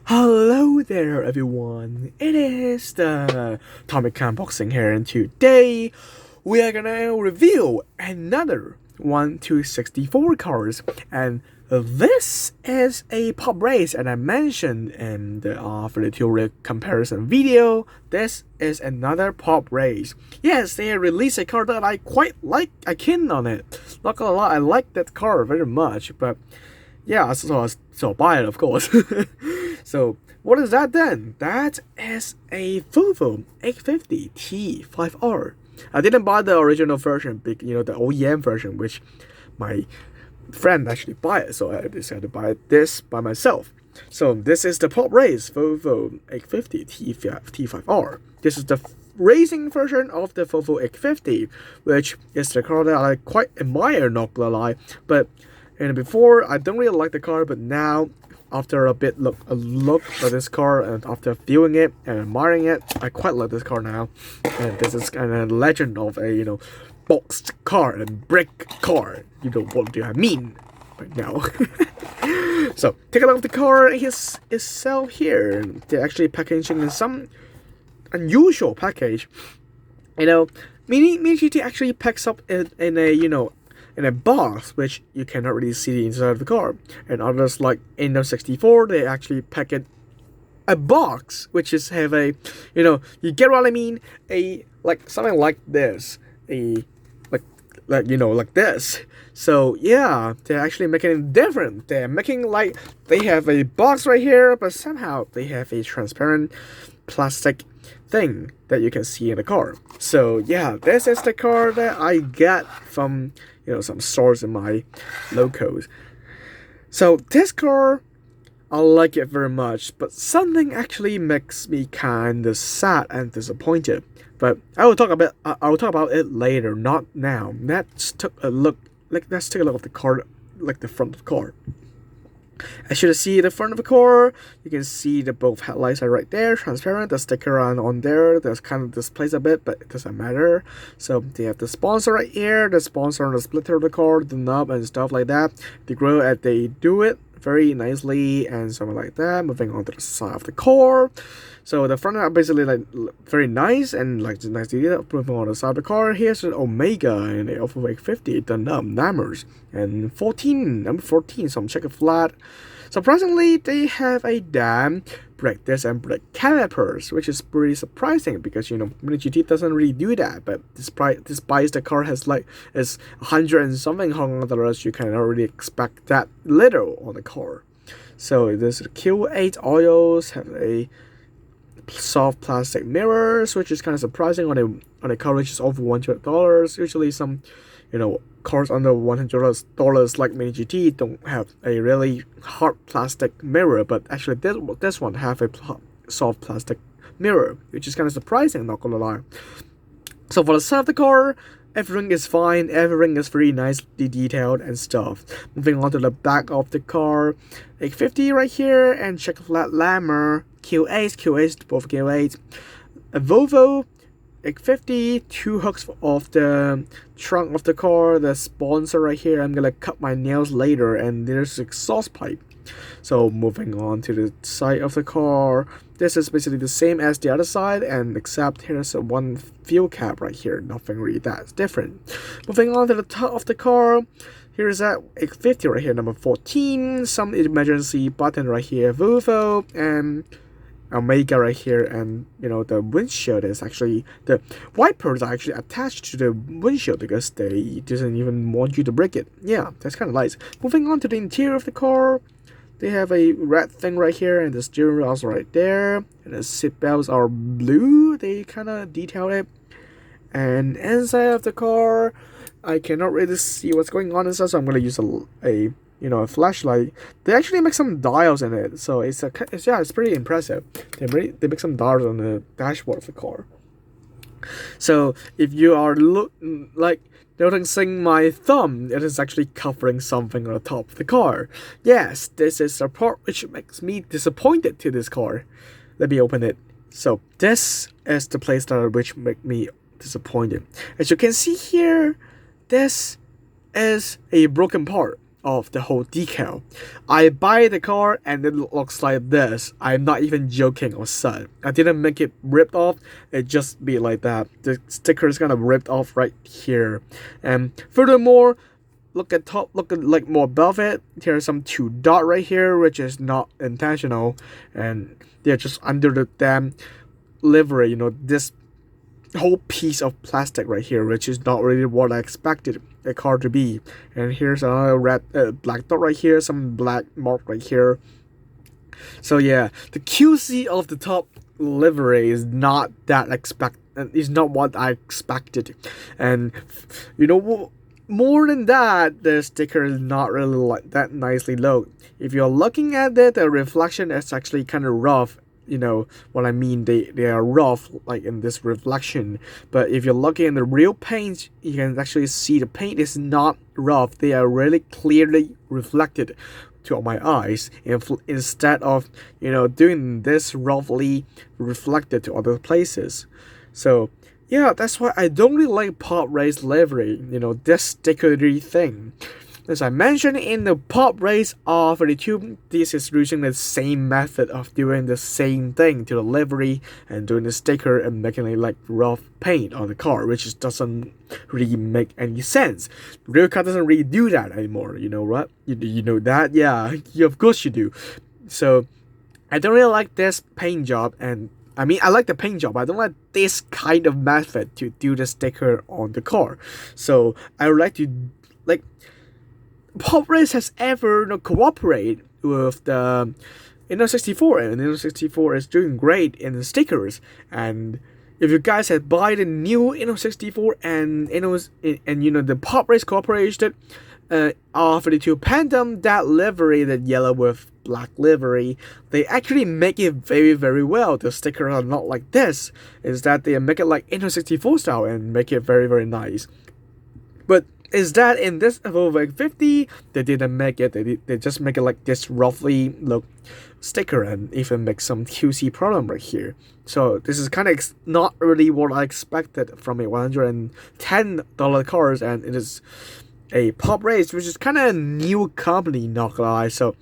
Hello there everyone, it is the Atomic Unboxing here, and today we are gonna review another 1 to 64 cars, and this is a pop race, and I mentioned in the tutorial comparison video, this is another pop race. Yes, they released a car that I quite like, I keen on it, not gonna lie, I like that car very much, but yeah, so buy it of course. So what is that then? That is a Volvo 850 T-5R. I didn't buy the original version, the OEM version, which my friend actually bought it, so I decided to buy this by myself. So this is the pop race Volvo 850 T5R. This is the racing version of the Volvo 850, which is the car that I quite admire, not gonna lie. But before, I don't really like the car, but now, after a look at this car, and after viewing it and admiring it, I quite like this car now. And this is kind of a legend of a boxed car and brick car. What do I mean right now? So take a look at the car itself here. They're actually packaging in some unusual package. Mini GT actually packs up in a box, which you cannot really see the inside of the car. And others like in the 64, they actually pack it a box, which is have a, you get what I mean, something like this, like this. So yeah, they're actually making it different. They're making they have a box right here, but somehow they have a transparent plastic thing that you can see in the car. So yeah, this is the car that I get from some stores in my locals. So this car, I like it very much, but something actually makes me kind of sad and disappointed. But I will talk about it later, not now. Let's take a look at the car, the front of the car. As you can see the front of the car, you can see the both headlights are right there, transparent. The sticker on there, that's kind of displays a bit, but it doesn't matter. So they have the sponsor right here, the sponsor on the splitter of the car, the knob and stuff like that. The grill, they do it very nicely and something like that. Moving on to the side of the car. So the front are basically very nice and nice detail. Moving on the side of the car, here's an Omega and a Volvo 850, the numbers, and number 14, some checker flat. Surprisingly, they have a damn brake disc and brake calipers, which is pretty surprising because Mini GT doesn't really do that. But despite the car has is 100 and something $100, you cannot really expect that little on the car. So this Q8 oils have a soft plastic mirrors, which is kind of surprising on a car which is over $100. Usually some cars under $100 like Mini GT don't have a really hard plastic mirror, but actually this one have a soft plastic mirror, which is kind of surprising, not gonna lie. So for the side of the car, everything is fine, everything is very nicely detailed and stuff. Moving on to the back of the car, 850 right here, and check flat lammer, Q8, both Q8. A Volvo 850, two hooks off the trunk of the car, the sponsor right here. I'm gonna cut my nails later, and there's exhaust pipe. So moving on to the side of the car, this is basically the same as the other side, and except here's one fuel cap right here, nothing really that different. Moving on to the top of the car, here's that 850 right here, number 14, some emergency button right here, Volvo, and Omega right here, and the windshield is actually, the wipers are actually attached to the windshield because they doesn't even want you to break it. Yeah, that's kind of nice. Moving on to the interior of the car, they have a red thing right here, and the steering wheel is right there, and the seat belts are blue. They kind of detail it. And inside of the car, I cannot really see what's going on inside, so I'm gonna use a flashlight. They actually make some dials in it, so it's pretty impressive. They make some dials on the dashboard of the car. So if you are noticing my thumb, it is actually covering something on the top of the car. Yes, this is the part which makes me disappointed to this car. Let me open it. So this is the place which make me disappointed. As you can see here, this is a broken part. of the whole decal. I buy the car and it looks like this. I'm not even joking or sad. I didn't make it ripped off. It just be like that. The sticker is kind of ripped off right here. And furthermore, look at top, look at like more above it. There's some 2 dot right here, which is not intentional, and they're just under the damn livery. You know, this whole piece of plastic right here, which is not really what I expected the car to be. And here's another black dot right here, some black mark right here. So yeah, the QC of the top livery is not that is not what I expected, and you know, more than that, the sticker is not really like that nicely looked. If you're looking at it, the reflection is actually kind of rough. You know what I mean, they are rough like in this reflection, but if you're looking at the real paint, you can actually see the paint is not rough. They are really clearly reflected to my eyes, instead of, you know, doing this roughly reflected to other places. So yeah, that's why I don't really like Pop Race livery, you know, this stickery thing. As I mentioned in the Pop Race R32, this is using the same method of doing the same thing to the livery and doing the sticker and making it like rough paint on the car, which just doesn't really make any sense. The real car doesn't really do that anymore, you know what? You know that? Yeah, of course you do. So I don't really like this paint job, and I mean, I like the paint job, but I don't like this kind of method to do the sticker on the car. So I would like to, like, Pop Race has ever, you know, cooperate with the Inno64, and Inno64 is doing great in the stickers. And if you guys had buy the new Inno64 and you know the Pop Race Corporation R32 Phantom, that livery, that yellow with black livery, they actually make it very, very well. The stickers are not like this. Is that they make it like Inno64 style and make it very, very nice. But is that in this Volvo X50, they didn't make it. They just make it like this roughly look sticker, and even make some QC problem right here. So this is kind of not really what I expected from a $110 cars, and it is a Pop Race, which is kind of a new company, not gonna lie. So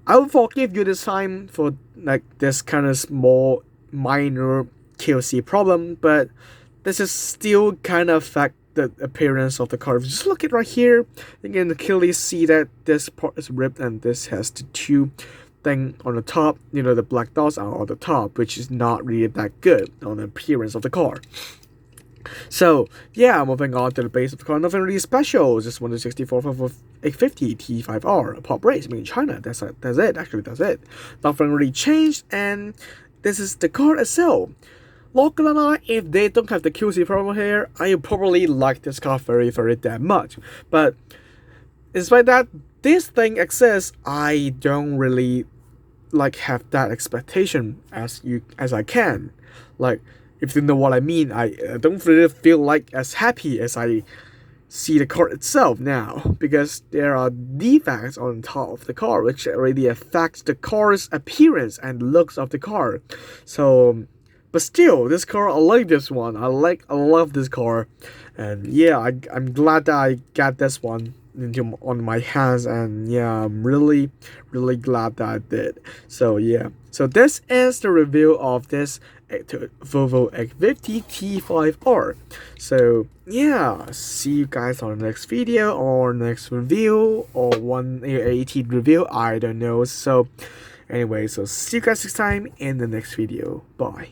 I will forgive you this time for like this kind of small minor QC problem, but this is still kind of affect the appearance of the car. If you just look at right here, you can clearly see that this part is ripped, and this has the 2 thing on the top. You know, the black dots are on the top, which is not really that good on the appearance of the car. So yeah, moving on to the base of the car, nothing really special. Just 164 for 850 T-5R Pop Race made in China. That's it. Actually, that's it. Nothing really changed, and this is the car itself. Not gonna lie, if they don't have the QC problem here, I probably like this car very, very damn much. But despite that, this thing exists, I don't really like have that expectation as I can. Like, if you know what I mean, I don't really feel like as happy as I see the car itself now, because there are defects on top of the car which really affects the car's appearance and looks of the car. So but still, this car, I like this one. I love this car, and yeah, I'm glad that I got this one on my hands, and yeah, I'm really, really glad that I did. So yeah, so this is the review of this Volvo X50 T5R. So yeah, see you guys on the next video or next review or 118 review. I don't know. So anyway, so see you guys next time in the next video. Bye.